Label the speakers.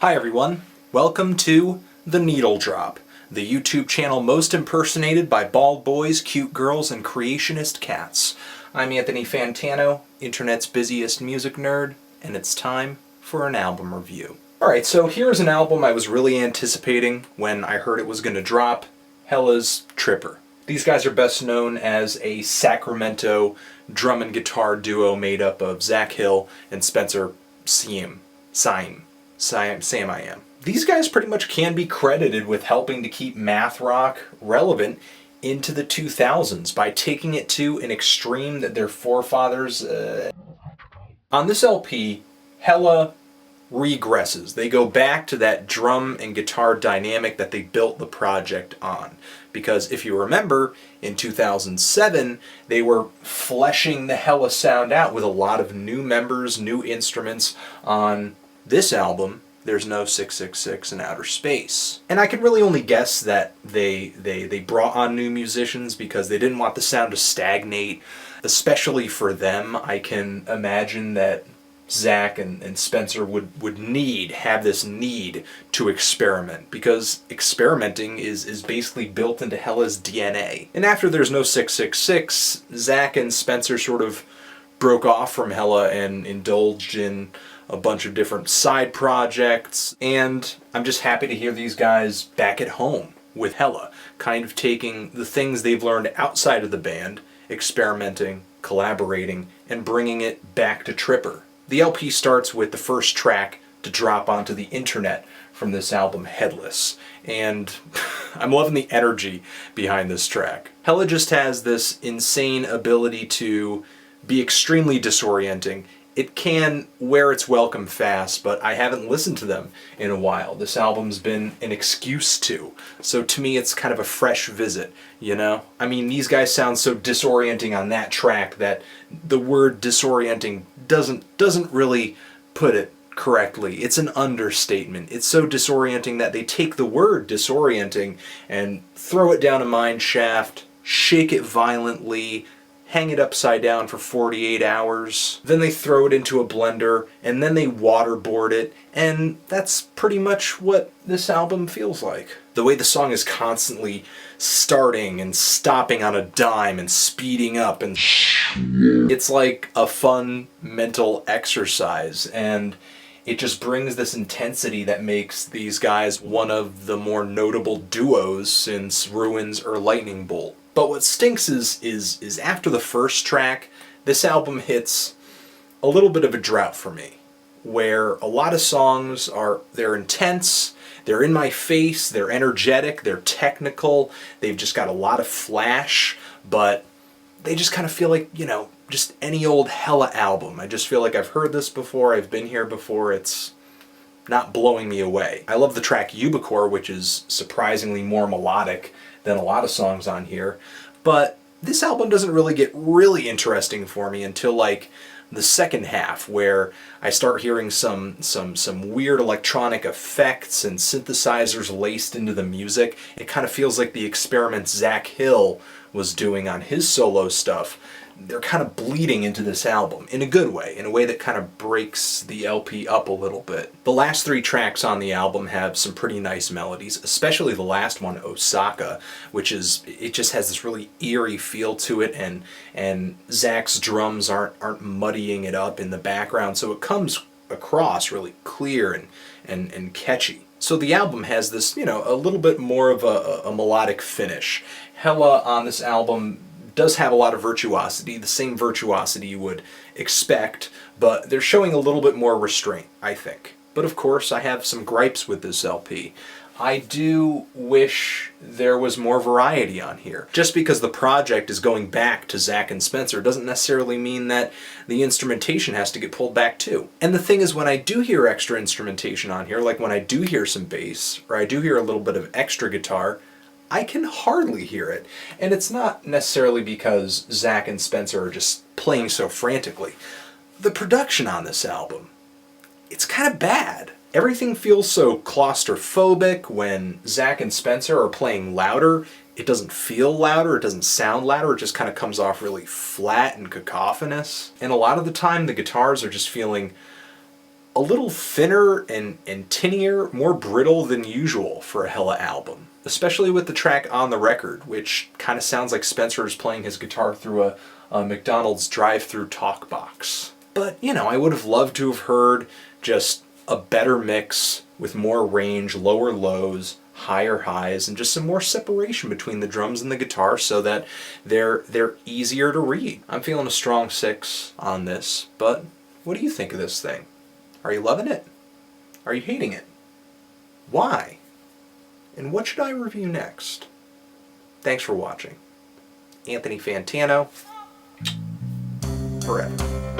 Speaker 1: Hi everyone, welcome to The Needle Drop, the YouTube channel most impersonated by bald boys, cute girls, and creationist cats. I'm Anthony Fantano, internet's busiest music nerd, and it's time for an album review. Alright, so here's an album I was really anticipating when I heard it was going to drop, Hella's Tripper. These guys are best known as a Sacramento drum and guitar duo made up of Zach Hill and Spencer Sam I Am. These guys pretty much can be credited with helping to keep math rock relevant into the 2000s by taking it to an extreme that their forefathers... On this LP, Hella regresses. They go back to that drum and guitar dynamic that they built the project on. Because if you remember, in 2007, they were fleshing the Hella sound out with a lot of new members, new instruments. On this album, there's no 666 in outer space. And I can really only guess that they brought on new musicians because they didn't want the sound to stagnate. Especially for them, I can imagine that Zach and Spencer would have this need to experiment, because experimenting is basically built into Hella's DNA. And after there's no 666, Zach and Spencer sort of broke off from Hella and indulged in a bunch of different side projects, and I'm just happy to hear these guys back at home with Hella, kind of taking the things they've learned outside of the band, experimenting, collaborating, and bringing it back to Tripper. The LP starts with the first track to drop onto the internet from this album, Headless, and I'm loving the energy behind this track. Hella just has this insane ability to be extremely disorienting. It can wear its welcome fast, but I haven't listened to them in a while. This album's been an excuse to. So to me, it's kind of a fresh visit, you know? I mean, these guys sound so disorienting on that track that the word disorienting doesn't really put it correctly. It's an understatement. It's so disorienting that they take the word disorienting and throw it down a mine shaft, shake it violently, hang it upside down for 48 hours, then they throw it into a blender, and then they waterboard it, and that's pretty much what this album feels like. The way the song is constantly starting and stopping on a dime and speeding up, and it's like a fun mental exercise, and it just brings this intensity that makes these guys one of the more notable duos since Ruins or Lightning Bolt. But what stinks is after the first track, this album hits a little bit of a drought for me, where a lot of songs they're intense, they're in my face, they're energetic, they're technical, they've just got a lot of flash, but they just kind of feel like, you know, just any old Hella album. I just feel like I've heard this before, I've been here before, it's not blowing me away. I love the track Ubicore, which is surprisingly more melodic than a lot of songs on here, but this album doesn't really get really interesting for me until like the second half, where I start hearing some weird electronic effects and synthesizers laced into the music. It kind of feels like the experiments Zach Hill was doing on his solo stuff. They're kind of bleeding into this album in a good way, in a way that kind of breaks the LP up a little bit. The last three tracks on the album have some pretty nice melodies, especially the last one, Osaka, it just has this really eerie feel to it, and Zach's drums aren't muddying it up in the background, so it comes across really clear and catchy. So the album has this, you know, a little bit more of a melodic finish. Hella on this album does have a lot of virtuosity, the same virtuosity you would expect, but they're showing a little bit more restraint, I think. But of course, I have some gripes with this LP. I do wish there was more variety on here. Just because the project is going back to Zach and Spencer doesn't necessarily mean that the instrumentation has to get pulled back too. And the thing is, when I do hear extra instrumentation on here, like when I do hear some bass, or I do hear a little bit of extra guitar, I can hardly hear it. And it's not necessarily because Zach and Spencer are just playing so frantically. The production on this album, it's kind of bad. Everything feels so claustrophobic. When Zach and Spencer are playing louder, it doesn't feel louder, it doesn't sound louder, it just kind of comes off really flat and cacophonous. And a lot of the time the guitars are just feeling a little thinner and tinnier, more brittle than usual for a Hella album. Especially with the track On the Record, which kind of sounds like Spencer is playing his guitar through a McDonald's drive-through talk box. But, you know, I would have loved to have heard just a better mix with more range, lower lows, higher highs, and just some more separation between the drums and the guitar so that they're easier to read. I'm feeling a strong 6 on this, but what do you think of this thing? Are you loving it? Are you hating it? Why? And what should I review next? Thanks for watching. Anthony Fantano, forever.